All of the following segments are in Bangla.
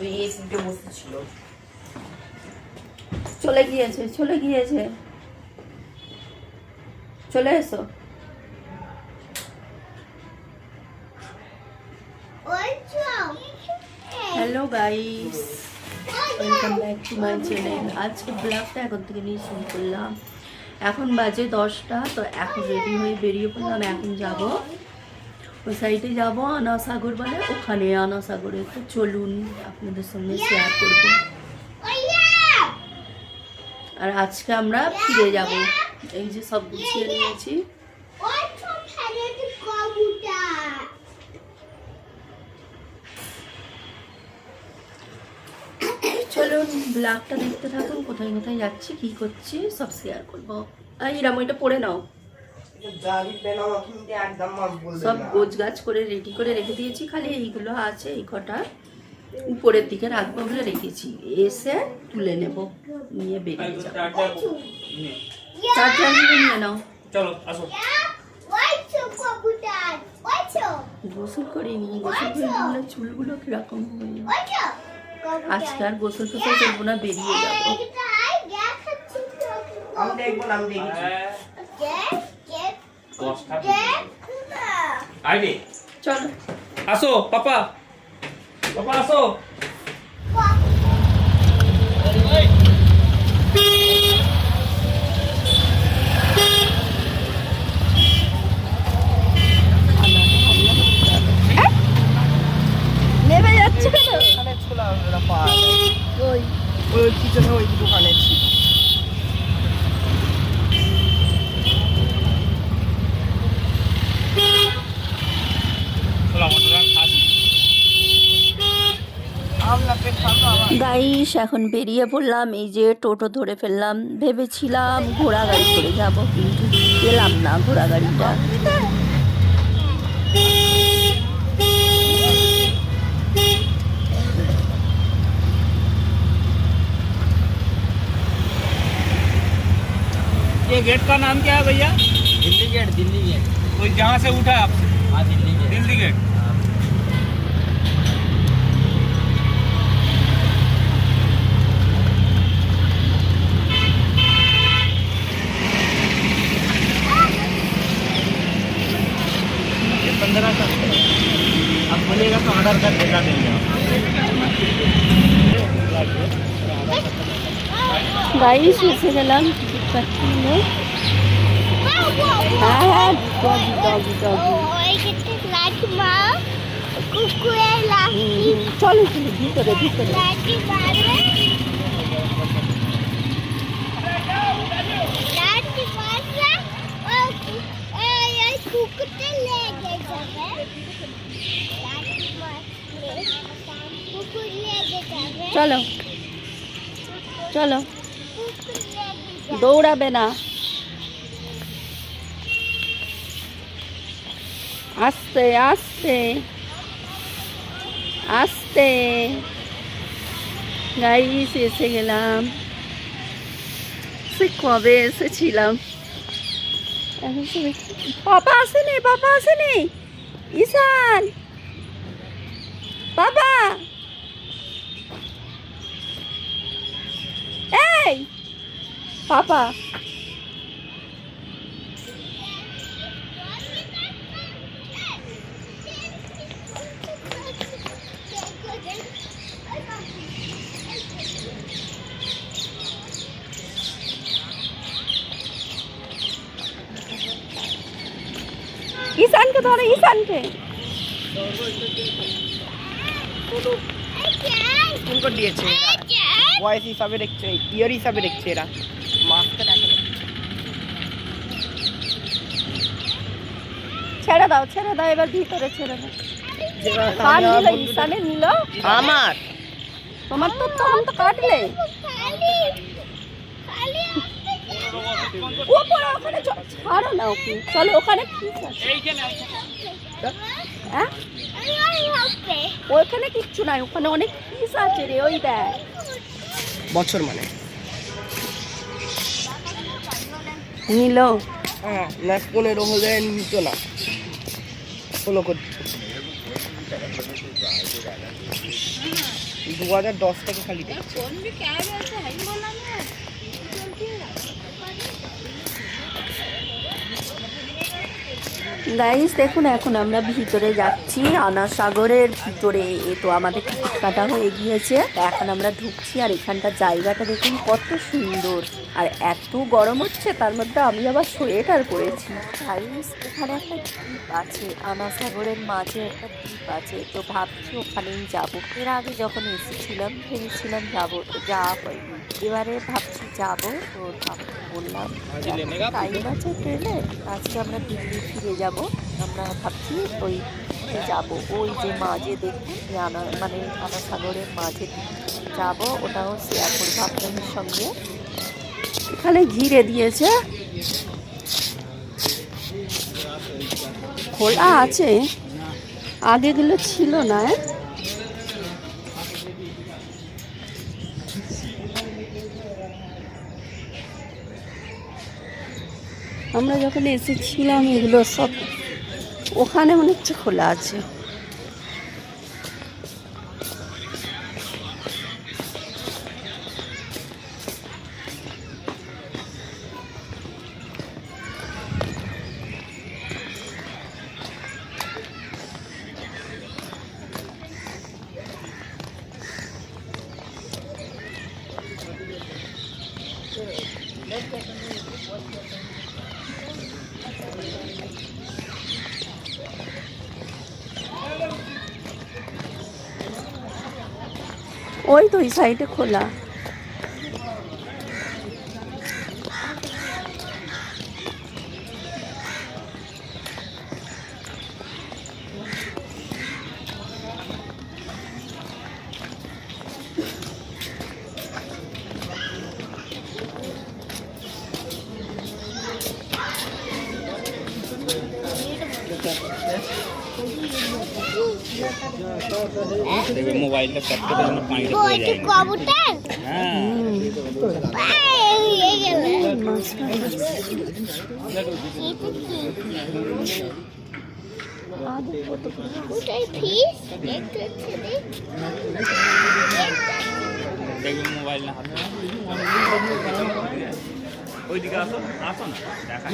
ওই এসিতে বসেছিল। চলে গিয়েছে চলে এসো। Hello guys, welcome back to my channel. আজকে ব্লগটা এখন থেকে নিয়ে শুরু করলাম। এখন বাজে 10টা, তো এখন রেডি হয়ে বেরিয়ে পড়লাম। এখন যাব ওই সাইডে, যাব আনাসাগর বলে, ওখানে আনাসাগরে। তো চলুন আপনাদের সঙ্গে শেয়ার করব। আর আজকে আমরা ফিরে যাব। এই যে সব গুছিয়ে নিয়েছি। চলুন ব্লগটা দেখতে থাকুন, কোথায় কোথায় যাচ্ছি, কি করছি সব শেয়ার করবো। ইরাম ওইটা পরে নাও। সব গোছ গাছ করে রেডি করে রেখে দিয়েছি, খালি এইগুলো আছে, এই কটা উপরের দিকে রাখবো বলে রেখেছি। এসে তুলে নেব, নিয়ে বেরিয়ে যাবো। চার্জারগুলো নিয়ে নাও। চলো আসো। গোসল করিনি, গোসল করে চুলগুলো কিরকম হয়ে আজকে আর গোসল টোসল করবো না, বেরিয়ে যাবো। আমি দেখবো না, আমি দেখেছি। চলো আসো পাপা, পাপা আসো। নেমে যাচ্ছে কেন? ওই পিছনে ওই দোকানে ছিল। গাইস এখন বেরিয়ে পড়লাম। এই যে টোটো ধরে ফেললাম। ভেবেছিলাম ঘোড়া গাড়ি করে যাব, কিন্তু পেলাম না ঘোড়া গাড়িটা। ये गेट का नाम क्या है भैया? Delhi gate, Delhi gate. कोई जहाँ से उठा आप? हाँ दिल्ली गेट। दिल्ली गेट। ये 15 का अब बोलेगा तो आधार कार्ड दिखा देंगे आप। গাইস এসে গেলাম টিকিট কাটতে। হ্যাঁ হ্যাঁ, ডগি ডগি ডগি। চলো চলো ভিতরে ভিতরে। চলো চলো, দৌড়াবে না, আস্তে আস্তে আস্তে। গাইস এসে গেলাম, সে কবে এসেছিলাম। এখন পাপা আসেনি, পাপা আসেনি। ঈশান বাবা, এই পাপা। ঈশানকে ধরো, ঈশানকে। ফোন করে দিয়েছে, ভয়েস হিসাবে দেখছে, ইয়ার হিসাবে দেখছে এরা। মাস্কটা দেখে না। ছেড়ে দাও ছেড়ে দাও, এবার ভিতরে ছেড়ে দাও। কার নিল? ঈশানে নিল আমার। তোমার তো তখন তো কাটলে। ওপরে ওখানে ছাড়ো না ওকে, চলো ওখানে ফিস আছে। হ্যাঁ ওইখানে কিচ্ছু নাই, ওখানে অনেক ফিস আছে রে। ওই দেখ বছর মানে নিল। হ্যাঁ না, 15 হলে নিত না, 16 করছে। 2010 থেকে খালি দেখছি। গাইস দেখুন এখন আমরা ভিতরে যাচ্ছি, আনা সাগরের ভিতরে। তো আমাদের টিকিট কাটা হয়ে গিয়েছে, এখন আমরা ঢুকছি। আর এখানকার জায়গাটা দেখুন কত সুন্দর, আর এত গরম হচ্ছে, তার মধ্যে আমি আবার সোয়েটার পরেছি। গাইস এখানে একটা দ্বীপ আছে, আনা সাগরের মাঝে একটা দ্বীপ আছে, তো ভাবছি ওখানেই যাবো। এর আগে যখন এসেছিলাম ভেবেছিলাম যাবো, তো যাওয়া হয়নি। এবারে ভাবছি যাবো, তো বললাম টাইম আছে ট্রেনে, আজকে আমরা দিল্লি ফিরে যাব। আমরা ভাবছি ওই যাব, ওই যে মাঝে দেখুন মানে আনা সাগরের মাঝে যাব, ওটাও শেয়ার করবো আপনাদের সঙ্গে। এখানে ঘিরে দিয়েছে, খোলা আছে, আগেগুলো ছিল না। আমরা যখন এসেছিলাম এগুলো সব ওখানে মনে হচ্ছে খোলা আছে। ওই তো ওই সাইডে খোলা। देखो मोबाइल का कट के तो पानी से पड़ जाएगा। कबूतर देखो मोबाइल ना हाथ में ওই দিকে আসো আসো না দেখা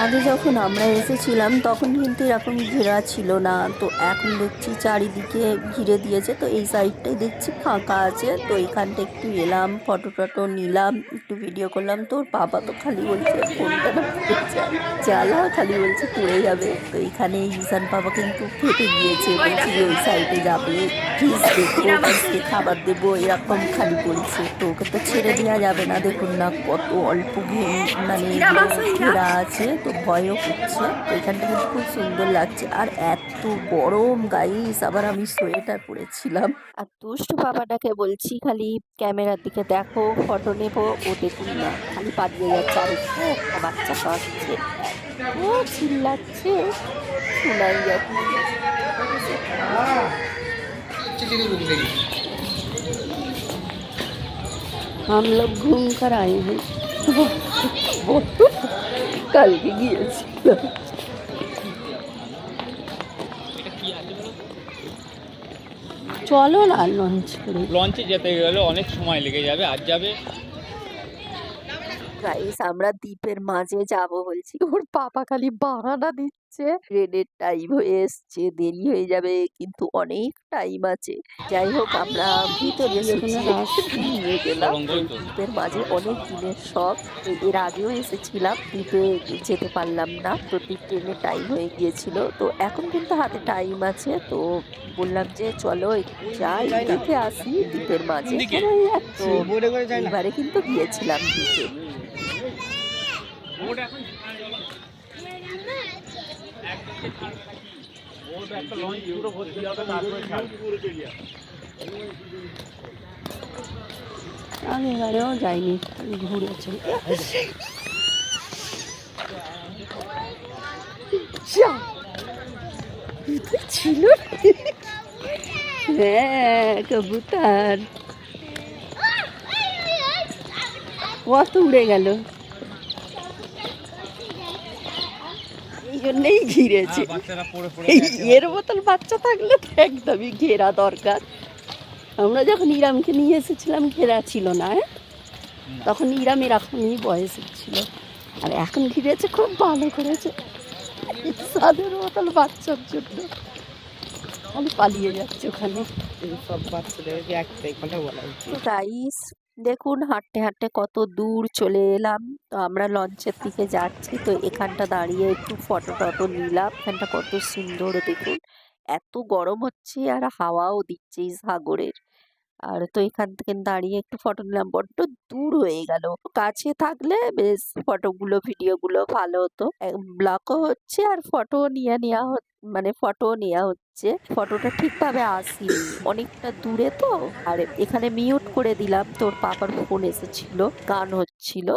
আগে যখন আমরা এসেছিলাম তখন কিন্তু এরকম ঘেরা ছিল না, তো এখন দেখছি চারিদিকে ঘিরে দিয়েছে। তো এই সাইডটাই দেখছি ফাঁকা আছে, তো এইখানটা একটু এলাম, ফটো টটো নিলাম, একটু ভিডিও করলাম। তো ওর বাবা তো খালি বলছে ফোনটা না চালা, খালি বলছে পড়ে যাবে। তো এইখানে ঈশান বাবা কিন্তু ফেটে গিয়েছে, বলছি যে ওই সাইডে যাবে, ফিস দেখবো, ফিসকে খাবার দেবো, এরকম খালি বলছে। তো ওকে তো ছেড়ে দেওয়া যাবে না, দেখুন না কত অল্প মানে ঘেরা আছে, তো ভয়ও করছে। তো এখানটা কিন্তু খুব সুন্দর লাগছে, আর এত গরম গাইস, আবার আমি সোয়েটার পরেছিলাম। আর দুষ্টু বাবাটাকে বলছি খালি ক্যামেরার দিকে দেখো, ফটো নেবো, ও দেখুন না খালি পালিয়ে যাচ্ছে। আর একটা বাচ্চা পাচ্ছে, ও চিল্লাচ্ছে, শোনাই যাচ্ছে। हम लोग घूम कर आए हैं, কালকে গিয়েছিলাম। চলো না লঞ্চ করে, লঞ্চে যেতে গেলে অনেক সময় লেগে যাবে, আজ যাবে। গাইস আমরা দ্বীপের মাঝে যাব বলছি, ওর পাপা খালি বাহানা দিচ্ছে, ট্রেনের টাইম হয়ে এসছে, দেরি হয়ে যাবে, কিন্তু অনেক টাইম আছে। যাই হোক আমরা ভিতরে নিয়ে গেলাম। দ্বীপের মাঝে অনেক দিনের শখ, এর আগেও এসেছিলাম, দ্বীপে যেতে পারলাম না, তো ট্রেনের টাইম হয়ে গিয়েছিল। তো এখন কিন্তু হাতে টাইম আছে, তো বললাম যে চলো একটু যাই, দেখে আসি দ্বীপের মাঝে। তো এবারে কিন্তু গিয়েছিলাম দ্বীপে। আমি এবারেও যাইনি, ঘুরে চলে ছিল। হ্যাঁ কবুতর, কত উড়ে গেল, এই জন্যই ঘিরেছে। বাচ্চারা পড়ে পড়ে এই এর বোতল বাচ্চা থাকলে তো একদমই ঘেরা দরকার। আমরা যখন ইরামকে নিয়ে এসেছিলাম ঘেরা ছিল না, তখন ইরাম এরকমই বয়সের ছিল, আর এখন ঘিরেছে, খুব ভালো করেছে। সাদের বোতল বাচ্চার জন্য খালি পালিয়ে যাচ্ছে ওখানে। এই সব বাচ্চাদেরকে একটাই কথা বলা উচিত। গাইস দেখুন, হাঁটতে হাঁটতে কত দূর চলে এলাম। তো আমরা লঞ্চের দিকে যাচ্ছি, তো এখানটা দাঁড়িয়ে একটু ফটো টটো নিলাম। এখানটা কত সুন্দর দেখুন, এত গরম হচ্ছে আর হাওয়াও দিচ্ছে এই সাগরের। আর তো এখান থেকে দাঁড়িয়ে একটু ফটো নিলাম, বড্ড দূর হয়ে গেল। কাছে থাকলে বেশ ফটোগুলো ভিডিওগুলো ভালো হতো, ব্লকও হচ্ছে আর ফটো নিয়ে নেওয়া মানে ফটো নেওয়া হচ্ছে। ফটোটা ঠিকভাবে আসেনি, অনেকটা দূরে তো। আর এখানে মিউট করে দিলাম, তোর পাপার ফোন এসেছিল, গান হচ্ছিল,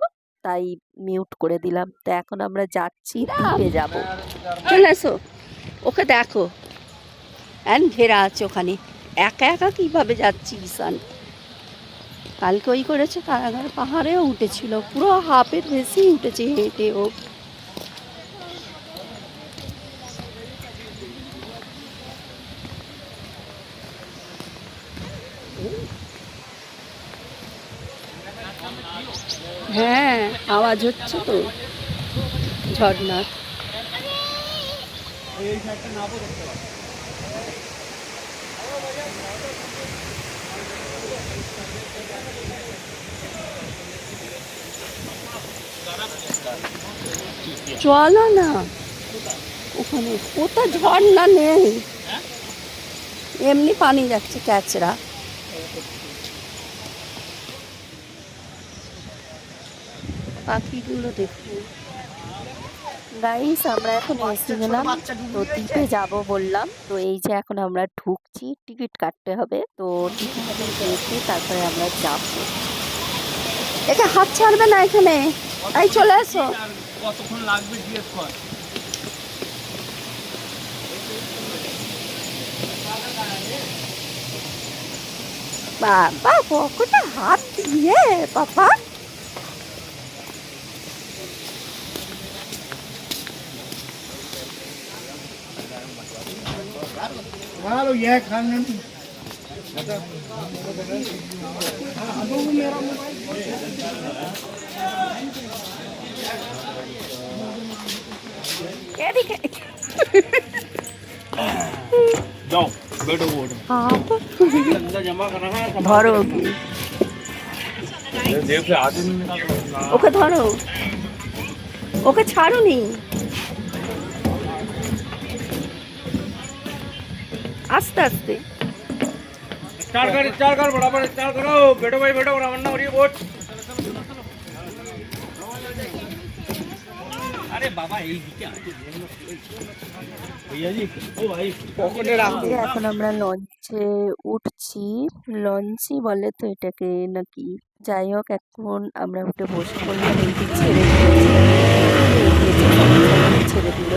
তাই মিউট করে দিলাম। তো এখন আমরা যাচ্ছি, দ্বীপে যাব। চলে এসো, ওকে দেখো ঘেরা আছে ওখানে, একা একা কিভাবে যাচ্ছি ঈশান। কালকে ওই করেছে, কারাগার পাহাড়েও উঠেছিল, পুরো হাফের বেশি উঠেছে হেঁটে ও। হ্যাঁ, আওয়াজ হচ্ছে তো ঝর্ণার। চলো না ওখানে, কোথাও ঝর্ণা নেই, এমনি পানি যাচ্ছে ক্যাচরা। পাখিগুলো দেখুন গাইস, আমরা এখন এসে গেলাম, তো দ্বীপে যাব বললাম। তো এই যে এখন আমরা ঢুকছি, টিকিট কাটতে হবে, তো টিকিট কেটে তারপরে আমরা যাব। একে হাত ছাড়বে না এখানে, এই চলে এসো। কতক্ষণ লাগবে জিজ্ঞেস কর। বাবা পকেটে হাত দিয়ে বাবা, हेलो ये खाने এদিকে जाओ बैठो बोर्ड হাত अंदर जमा करना है ধরো কি, देख ले आदमी निकाल ওকে ধরো, ওকে ছাড়ুনি, আস্তে আস্তে। स्टार्ट कर बराबर स्टार्ट करो बैठो भाई बैठो रमन्ना हो रही है बोट अरे बाबा এই দিকে আসো भैया जी ओ भाई পকেটে রাখো। এখন আমরা লঞ্চে উঠছি, লঞ্চই বলে তো এটাকে নাকি, যাই হোক এখন আমরা উঠে বসে পড়লাম। এই যে ছেড়ে দিয়েছে, ছেড়ে দিল।